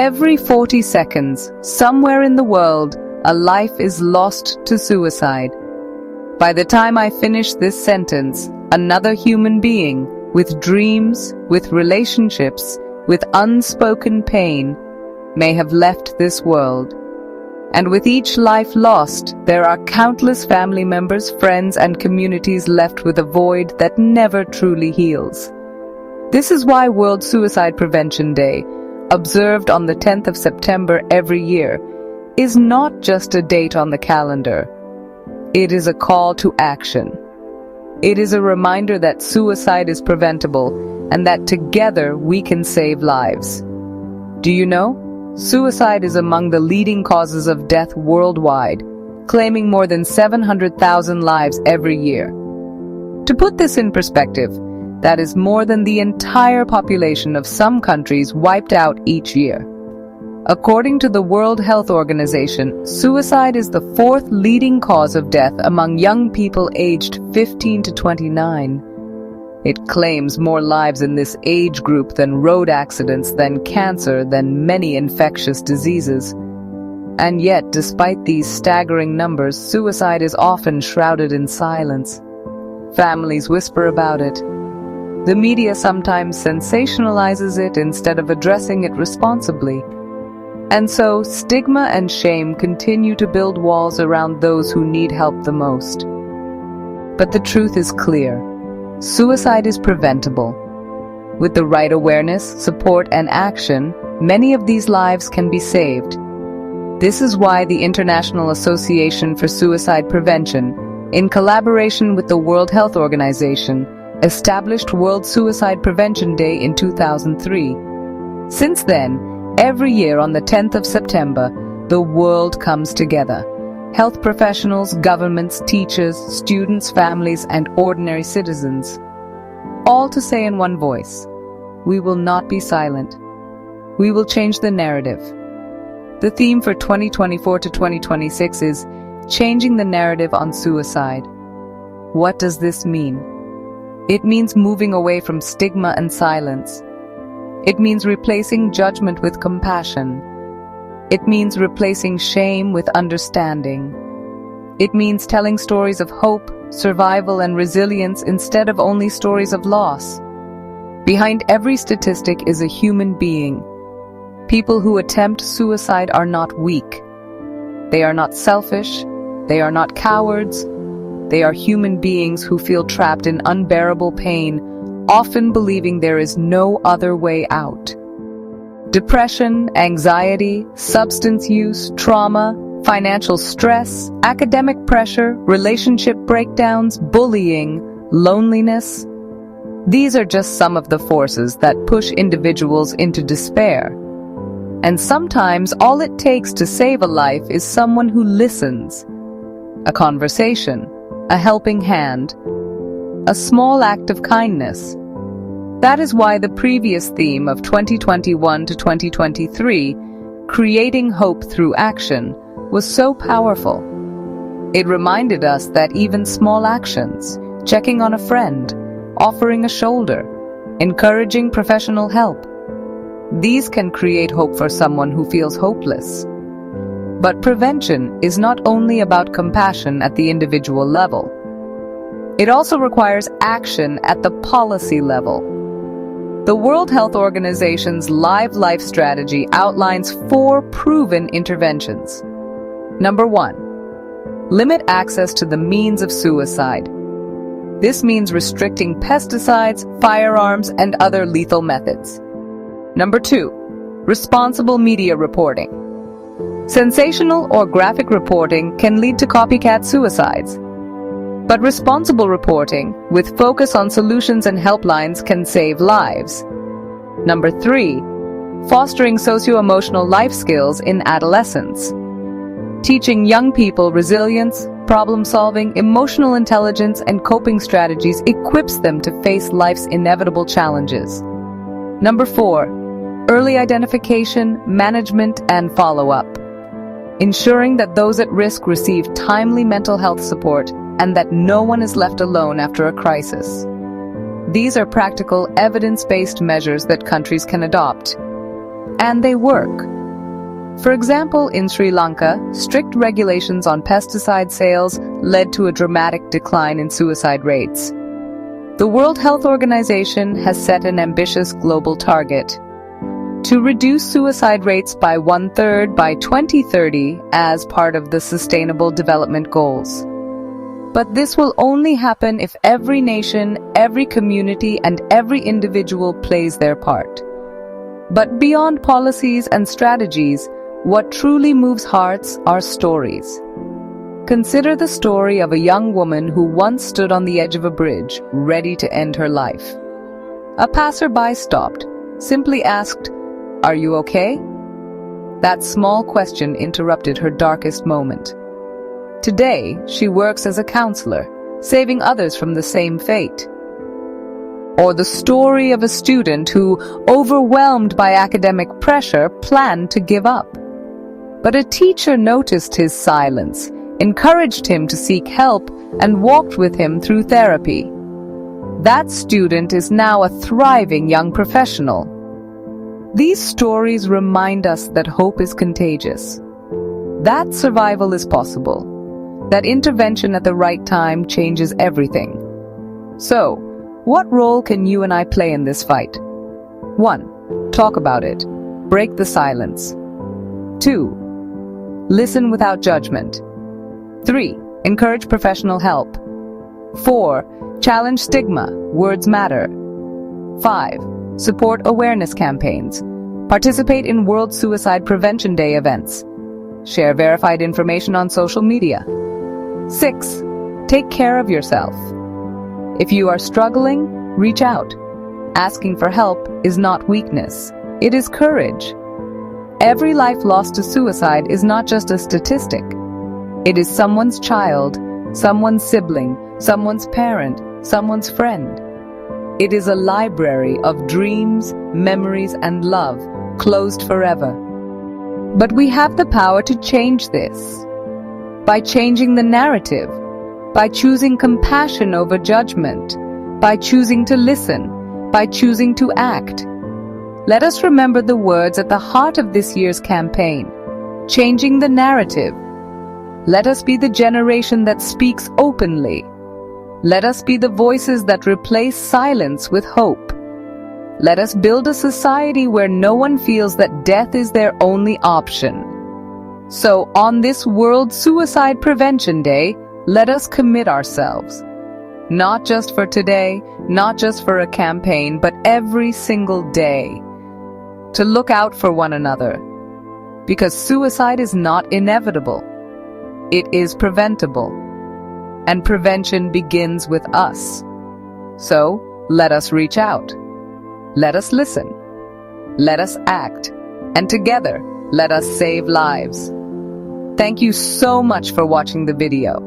Every 40 seconds, somewhere in the world, a life is lost to suicide. By the time I finish this sentence, another human being, with dreams, with relationships, with unspoken pain, may have left this world. And with each life lost, there are countless family members, friends, and communities left with a void that never truly heals. This is why World Suicide Prevention Day, observed on the 10th of September every year, is not just a date on the calendar. It is a call to action. It is a reminder that suicide is preventable and that together we can save lives. Do you know? Suicide is among the leading causes of death worldwide, claiming more than 700,000 lives every year. To put this in perspective, that is more than the entire population of some countries wiped out each year. According to the World Health Organization, suicide is the fourth leading cause of death among young people aged 15 to 29. It claims more lives in this age group than road accidents, than cancer, than many infectious diseases. And yet, despite these staggering numbers, suicide is often shrouded in silence. Families whisper about it. The media sometimes sensationalizes it instead of addressing it responsibly. And so, stigma and shame continue to build walls around those who need help the most. But the truth is clear. Suicide is preventable. With the right awareness, support, and action, many of these lives can be saved. This is why the International Association for Suicide Prevention, in collaboration with the World Health Organization, established World Suicide Prevention Day in 2003. Since then, every year on the 10th of September, the world comes together. Health professionals, governments, teachers, students, families, and ordinary citizens. All to say in one voice, we will not be silent. We will change the narrative. The theme for 2024 to 2026 is Changing the Narrative on Suicide. What does this mean? It means moving away from stigma and silence. It means replacing judgment with compassion. It means replacing shame with understanding. It means telling stories of hope, survival, and resilience instead of only stories of loss. Behind every statistic is a human being. People who attempt suicide are not weak. They are not selfish. They are not cowards. They are human beings who feel trapped in unbearable pain, often believing there is no other way out. Depression, anxiety, substance use, trauma, financial stress, academic pressure, relationship breakdowns, bullying, loneliness. These are just some of the forces that push individuals into despair. And sometimes all it takes to save a life is someone who listens. A conversation, a helping hand, a small act of kindness. That is why the previous theme of 2021 to 2023, Creating Hope Through Action, was so powerful. It reminded us that even small actions, checking on a friend, offering a shoulder, encouraging professional help, these can create hope for someone who feels hopeless. But prevention is not only about compassion at the individual level. It also requires action at the policy level. The World Health Organization's Live Life strategy outlines 4 proven interventions. Number 1. Limit access to the means of suicide. This means restricting pesticides, firearms, and other lethal methods. Number 2. Responsible media reporting. Sensational or graphic reporting can lead to copycat suicides. But responsible reporting, with focus on solutions and helplines, can save lives. Number 3. Fostering socio-emotional life skills in adolescence. Teaching young people resilience, problem-solving, emotional intelligence, and coping strategies equips them to face life's inevitable challenges. Number 4. Early identification, management, and follow-up. Ensuring that those at risk receive timely mental health support and that no one is left alone after a crisis. These are practical, evidence-based measures that countries can adopt. and they work. For example, in Sri Lanka, strict regulations on pesticide sales led to a dramatic decline in suicide rates. The World Health Organization has set an ambitious global target to reduce suicide rates by 1/3 by 2030 as part of the Sustainable Development Goals. But this will only happen if every nation, every community, and every individual plays their part. But beyond policies and strategies, what truly moves hearts are stories. Consider the story of a young woman who once stood on the edge of a bridge, ready to end her life. A passerby stopped, simply asked, "Are you okay?" That small question interrupted her darkest moment. Today, she works as a counselor, saving others from the same fate. Or the story of a student who, overwhelmed by academic pressure, planned to give up. But a teacher noticed his silence, encouraged him to seek help, and walked with him through therapy. That student is now a thriving young professional. These stories remind us that hope is contagious, that survival is possible, that intervention at the right time changes everything. So, what role can you and I play in this fight? 1. Talk about it. Break the silence. 2. Listen without judgment. 3. Encourage professional help. 4. Challenge stigma. Words matter. 5. Support awareness campaigns. Participate in World Suicide Prevention Day events. Share verified information on social media. 6. Take care of yourself. If you are struggling, reach out. Asking for help is not weakness. It is courage. Every life lost to suicide is not just a statistic. It is someone's child, someone's sibling, someone's parent, someone's friend. It is a library of dreams, memories, and love, closed forever. But we have the power to change this. By changing the narrative, by choosing compassion over judgment, by choosing to listen, by choosing to act. Let us remember the words at the heart of this year's campaign, changing the narrative. Let us be the generation that speaks openly. Let us be the voices that replace silence with hope. Let us build a society where no one feels that death is their only option. So, on this World Suicide Prevention Day, let us commit ourselves. Not just for today, not just for a campaign, but every single day. To look out for one another. Because suicide is not inevitable. It is preventable. And prevention begins with us. So, let us reach out. Let us listen. Let us act. And together, let us save lives. Thank you so much for watching the video.